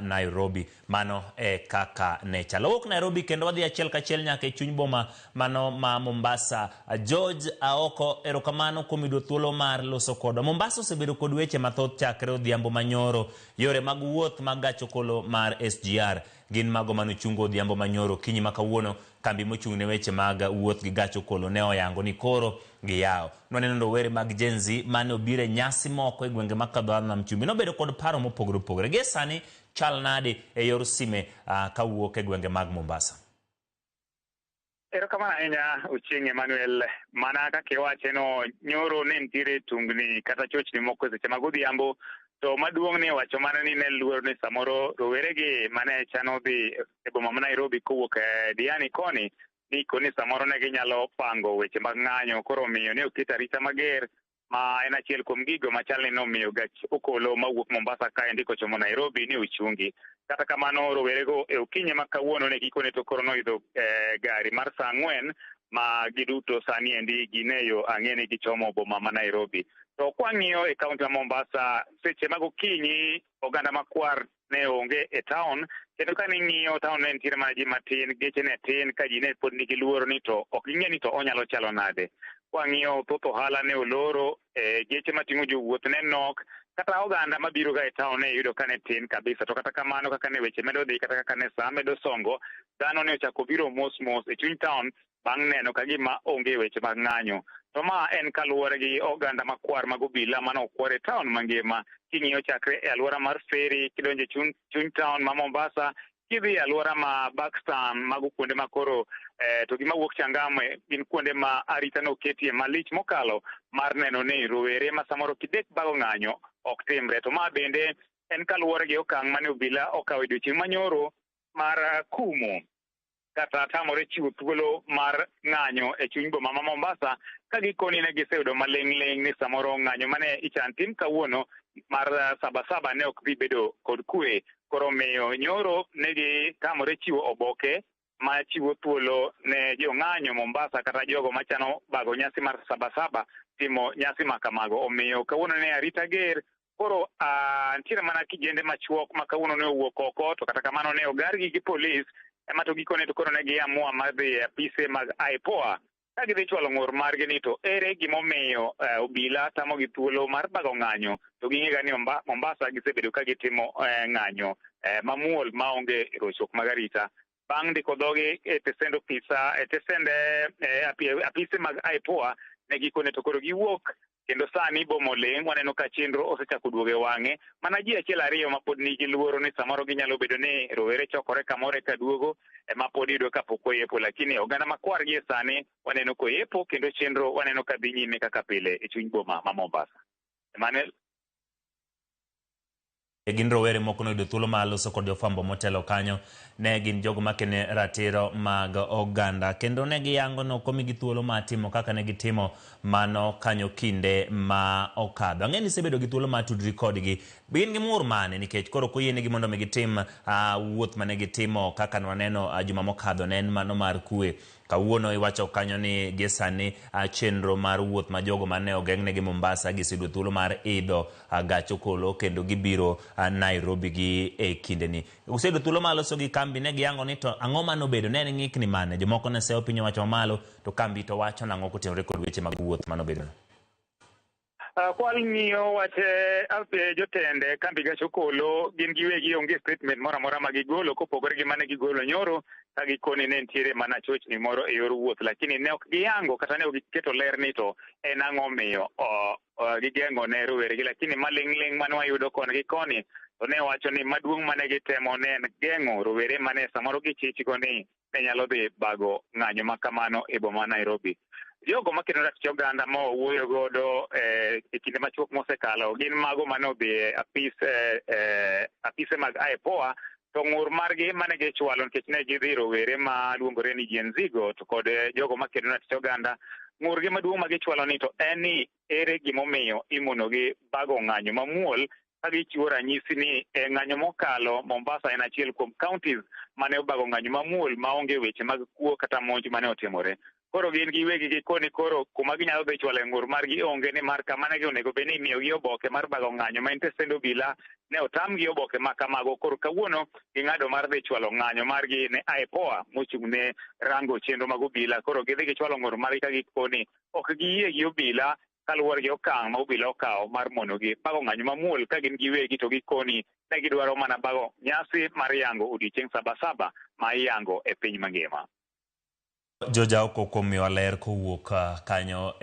Nairobi. Mano kaka ne chalo. Wok Nairobi kendo wadhi achiel kachiel nyaka e chuny boma mano ma Mombasa. George Aoko, erokamano kuom yudo thuolo mar loso kodwa. Mombasa osebedo kod weche mathoth chakre odhiambo manyoro. Yore mag wuoth mag gach okolo mar SGR gin mago manochungo odhiambo manyoro. Kinyi ma kawuono kambi mochung' ne weche mag wuoth gi gach okolo ne oyango ni koro giyawo. Nwaneno rowere mag Gen Z mane obire nyasi moko e gwenge makadho nam chumbi. Nobedo kod paro mopogore opogore. Gie sani chal nade e yor sime kawuok e gwenge mag Mombasa? Erokamano ahinya Ochieng' Emmanuel. Mana kaka iwache no, nyoro ne nitiere tungni kata chochni moko seche mag odhiambo, to maduong' ni wacho mana ni ne luoro ni samoro roweregi mane chano dhi e boma ma Nairobi kowuok Diani koni ni koni samoro ne ginyalo pango weche mag ng'anyo, koro omiyo ne oket arita mager, ma en achiel kuom gigo machal ni nomiyo gach okolo mawuok Mombasa kaendi kochomo Nairobi ni ochungi. Kata kamano rowerego e okinyi ma kawuono ne gikone to koro noidho gari mar saa 4 ma giduto sani endi gineyo ang'e ni gichomo boma ma Nairobi. To kwang'iyo e kaunti ma Mombasa, seche mag okinyi oganda makwar ne onge e town, kendo ka ning'iyo town ne nitiere mana ji matin, geche ne tin, ka ji ne pod nigi luoro ni to ok ging'e ni to onyalo chalo nade. Kwang'iyo thoth ohala ne oloro, geche mating'o jowuoth ne nok, kata oganda mabiro ga e town ne yudo ka ne tin kabisa. To kata kamano kaka ne weche medo dhi, kata kaka ne saa medo songo, dhano ne ochako biro mos mos e chuny town bang' neno ka gima onge weche mag ng'anyo. To ma en kaluwore gi oganda makwar mag obila mane okwar e town mangima. King'iyo chakre e alwora mar Ferry, kidonjo e chuny town ma Mombasa, kidhi e alwora ma Buxton, mago kuonde ma koro to gima wuok Changamwe gin kuonde ma arita no ketie malich mokalo mar neno ni rowere ma samoro kidek bago ng'anyo ok timre. To ma bende en kaluwore gi okang' mane obila okawo e odiochieng' manyoro mar kumo kata tamore chiwo thuolo mar ng'anyo e chuny boma ma Mombasa, ka gikoni ne giseyudo maling' ni samoro ng'anyo mane ichan tim kawuono mar Sabasaba ne ok dhi bedo kod kwe. Koro miyo nyoro ne gitamore chiwo oboke ma chiwo thuolo ne jong'anyo Mombasa kata jogo machano bago nyasi mar Sabasaba timo nyasi ma kamago. Omiyo kawuono ne arita ger. Koro nitiere mana kijende machuok ma kawuono ne owuok oko, to kata kamano ne ogargi gi polis, ema to gikone to koro ne giamua mar dhi e apise mag IPOA ka gidhi chwalo ng'ur margi ni to ere gimomiyo obila tamo gi thuolo mar bago ng'anyo, to ging'ega ni Mombasa gisebedo ka gitimo ng'anyo mamuol maonge rochruok mag arita. Bang' ndiko dhogi e apise mag IPOA ne gikone to koro giwuok, kendo sani bomo ling', waneno ka chenro osechako duogo e wang'e. Mana ji achiel ariyo ma pod nigi luoro ni samoro ginyalo bedo ni rowere chokore kamoro ka duogo, ma pod yudo ka pok oyepo, lakini oganda makwar gi sani waneno koyepo, kendo chenro waneno ka dhi nyime kaka pile e chuny boma ma Mombasa. Emmanuel. Gin rowere moko noyudo thuolo mar loso kod jofwambo motelo kanyo. Ne gin jogo makene ratiro mag oganda, kendo ne giyango no komigi thuolo mar timo kaka ne gitimo mano kanyo kinde ma okadho. Ang'e ni sebedo gi thuolo mar tudri kodgi. Gin gi mur mane nikech koro koyienegi mondo mi gitim wuoth mane gitimo kaka nwaneno juma mokadho ne en mano mar kwe. Kawuono iwacho kanyo ni gisani chenro mar wuoth ma jogo mane ogeng'negi Mombasa giseyudo thuolo mar idho gach okolo kendo gibiro Nairobi gi e kindeni. Useyudo thuolo mar loso gi kambi, ne giyango ni to ang'o manobedo, ne en ng'ikni mane? Jomoko ne seyo piny owacho malo, to kambi to wacho nang'o kotenore kod weche mag wuoth manobedo? Kwal ng'iyo wache jotende kambi gach okolo gin giwegi onge statement moro amora ma gigolo kopogore gi mane gigolo nyoro ka gikoni ne nitiere mana chochni moro e yor wuoth, lakini ne ok giyango kata ne ok giketo ler ni to en ang'o miyo gigeng'o ne roweregi. Lakini maling' mane wayudo koni gi koni to ne wacho ni maduong' mane gitemo ne en geng'o rowere mane samoro gichichgo ni ne nyalo dhi bago ng'anyo ma kamano e boma Nairobi. Jogo makendo ratich oganda ma owuoyo godo e kinde machuok mosekalo gin mago mane odhi e apise mag IPOA, to ng'ur margi mane gichwalo nikech ne gidhi rowere ma luongore ni Gen Z go to kod jogo makendo ratich oganda. Ng'urgi maduong' ma gichwalo ni to en ni ere gimomiyo imonogi bago ng'anyo mamuol, ka gichiwo ranyisi ni e ng'anyo mokalo Mombasa en achiel kuom counties mane obago ng'anyo mamuol maonge weche mag kuo kata monj mane otimore. koro gin giwegi gikoni koro kuma ginyalo dhi chwalo ng'ur margi onge ni mar kamane gi onego bed ni imiyogi oboke mar bago ng'anyo ma intesend obila ne otamgi oboke ma kamago. Koro kawuono ging'ado mar dhi chwalo ng'anyo margi ne IPOA mochung' ne rango chenro mag obila. Koro gidhi gichwalo ng'ur margi ka gikoni ok giyie gi obila kaluwore gi okang' ma obila okawo mar mono gi bago ng'anyo mamuol ka gin giwegi to gikoni ne gidwaro mana bago nyasi mar yango odiochieng' Sabasaba ma iyango e piny mangima. Joja oko kuom miwa ler kowuok kanyo